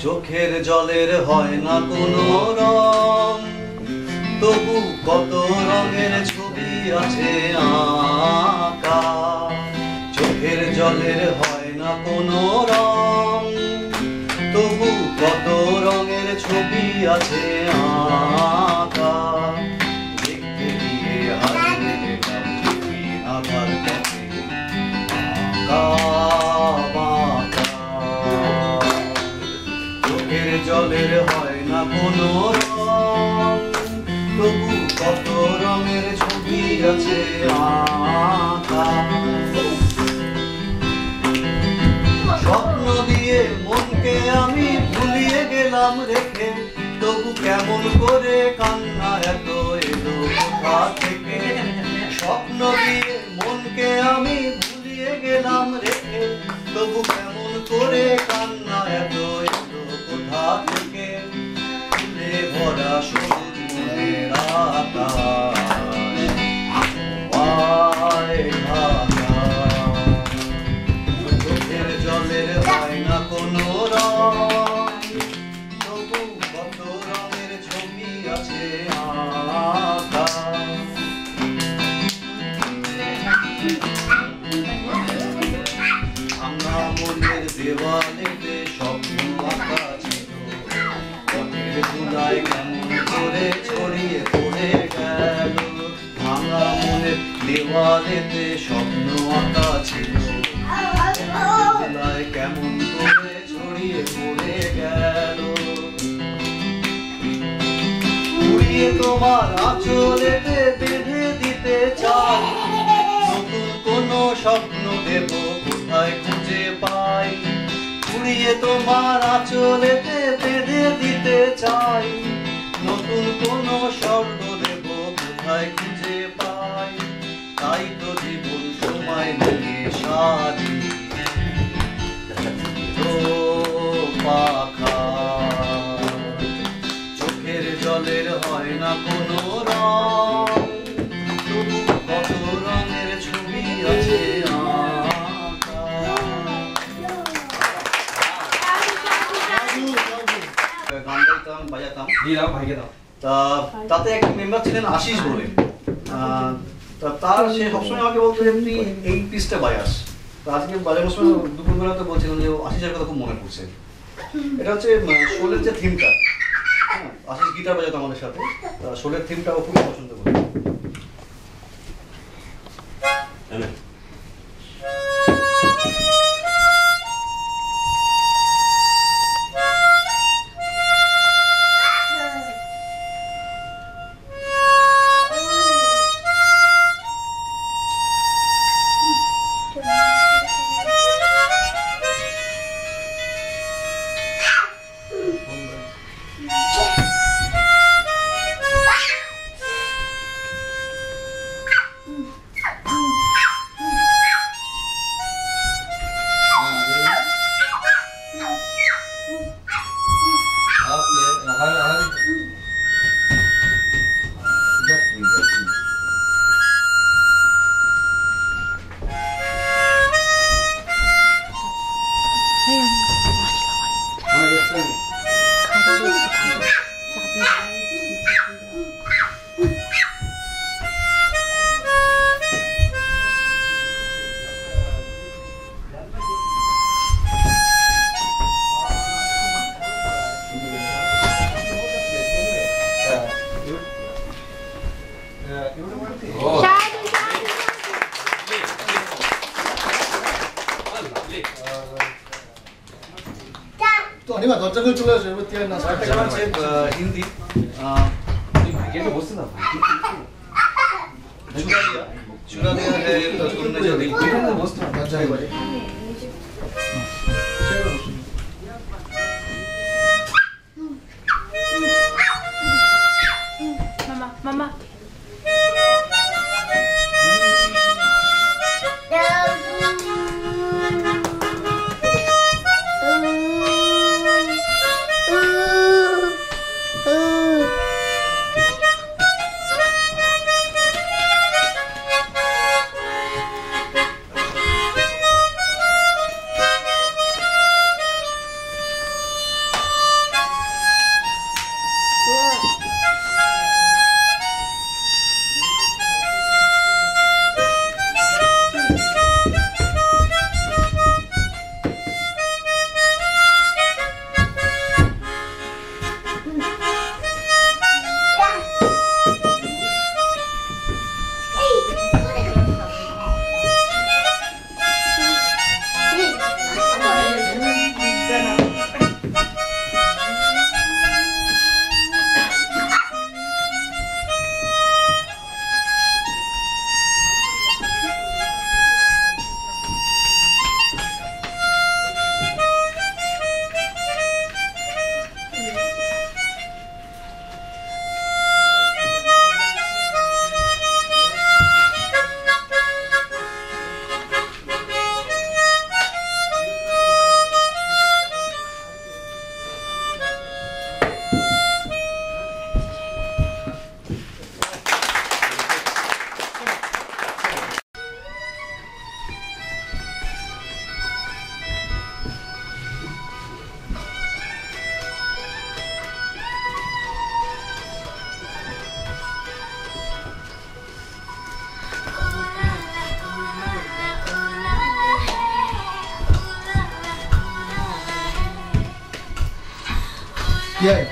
চোখের জলের হয় না কোনো রং, তবু কত রঙের ছবি আছে আঁকা। চোখের জলের হয় না কোনো রং, তবু কত রঙের ছবি আছে আঁকা। দেখতে গিয়ে হারিয়ে গেলাম ছবি আঁকার পথে আঁকা বাঁকা। চোখের জলের হয় না কোনো রং, তবু কত রঙের ছবি আছে আঁকা। স্বপ্ন দিয়ে মনকে আমি ভুলিয়ে গেলাম রেখে, তবু কেমন করে কান্না এত এলো কোথা থেকে। স্বপ্ন দিয়ে মনকে আমি ভুলিয়ে গেলাম রেখে, তবু কেমন করে কান্না এত এলো কোথা থেকে। ফুলে ভরা সবুজ মনের আকাশ ঢাকা। চোখের জলের হয় না কোনো রং, তবু কত রঙের ছবি আছে আঁকা। ভাঙা মনের দেওয়ালেতে স্বপ্ন আঁকা ছিল, পথের ধুলায় কেমন করে ছড়িয়ে পড়ে গেল। ভাঙা মনের দেওয়ালেতে স্বপ্ন আঁকা ছিল, ধুলায় কেমন করে ছড়িয়ে পড়ে গেল। উড়িয়ে তোমার আঁচলেতে বেঁধে দিতে চাই, নতুন কোনো স্বপ্ন দেব কোথায় খুঁজে পাই। উড়িয়ে তোমার আঁচলেতে বেঁধে দিতে চাই, নতুন কোনো স্বপ্ন দেব কোথায় খুঁজে পাই। তাই তো জীবন সময় নিয়ে সাজি পাখা। চোখের জলের হয় না কোনো রং, তবু কত রঙের ছবি আছে আঁকা। গান গাইতাম, বাজাতাম, তাতে এক মেম্বার ছিলেন আশিস বলে। তার সে সবসময় আমাকে বলতো যে তুই এই পিসটা বাজাস। আজকে বাজানোর সময় দুপুরবেলা তো বলছিলাম যে আশিসের কথা খুব মনে পড়ছে। এটা হচ্ছে শোলের যে থিমটা, হ্যাঁ, আশিস গিটার বাজাতো আমাদের সাথে, শোলের থিমটা ও খুবই পছন্দ করে। তো 아니면 던전을 줄여서 이거 뛰어나 হিন্দি 얘도 못 쓰나 봐. चुरा दिया है तो तुमने जो दिल को 못 쓰나 봐. Mama. টিয়াই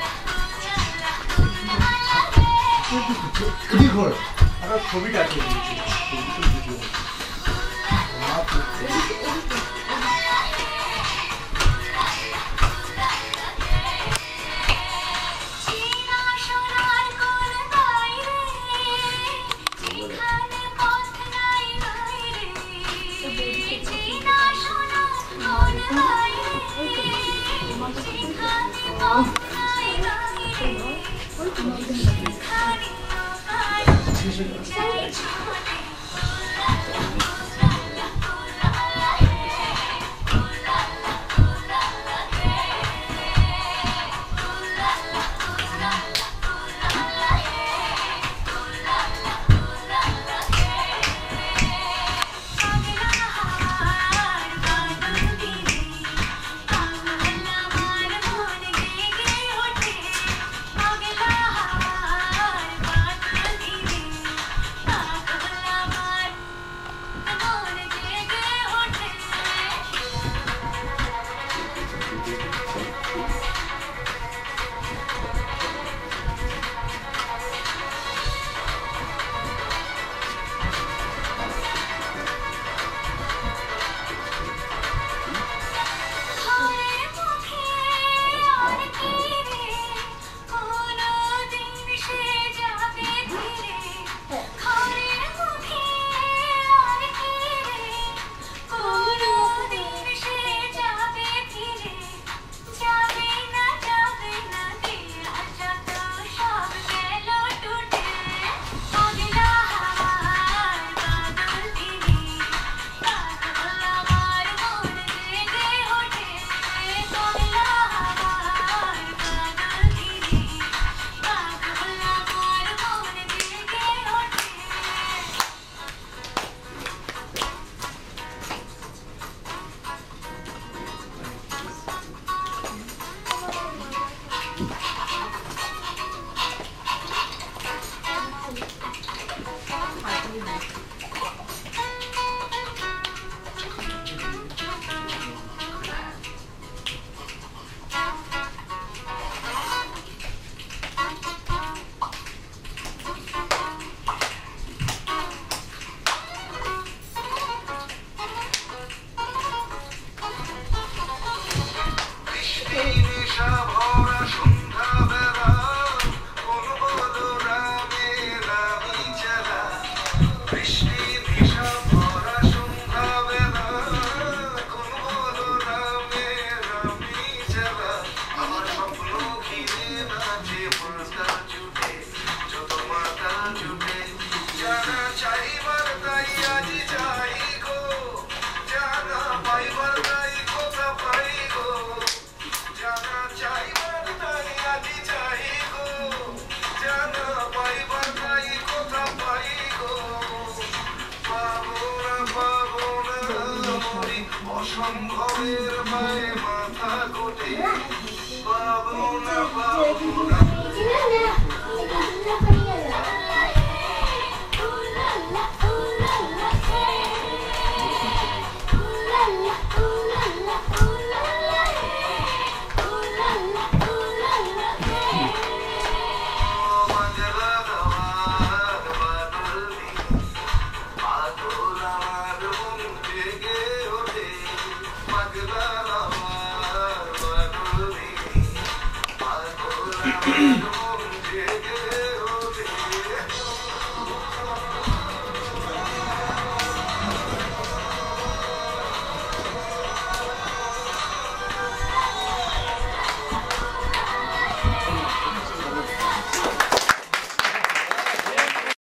এদিক ঘর আমার ছবিটা আছে অসম্ভবের মাথা কোটে পাবো না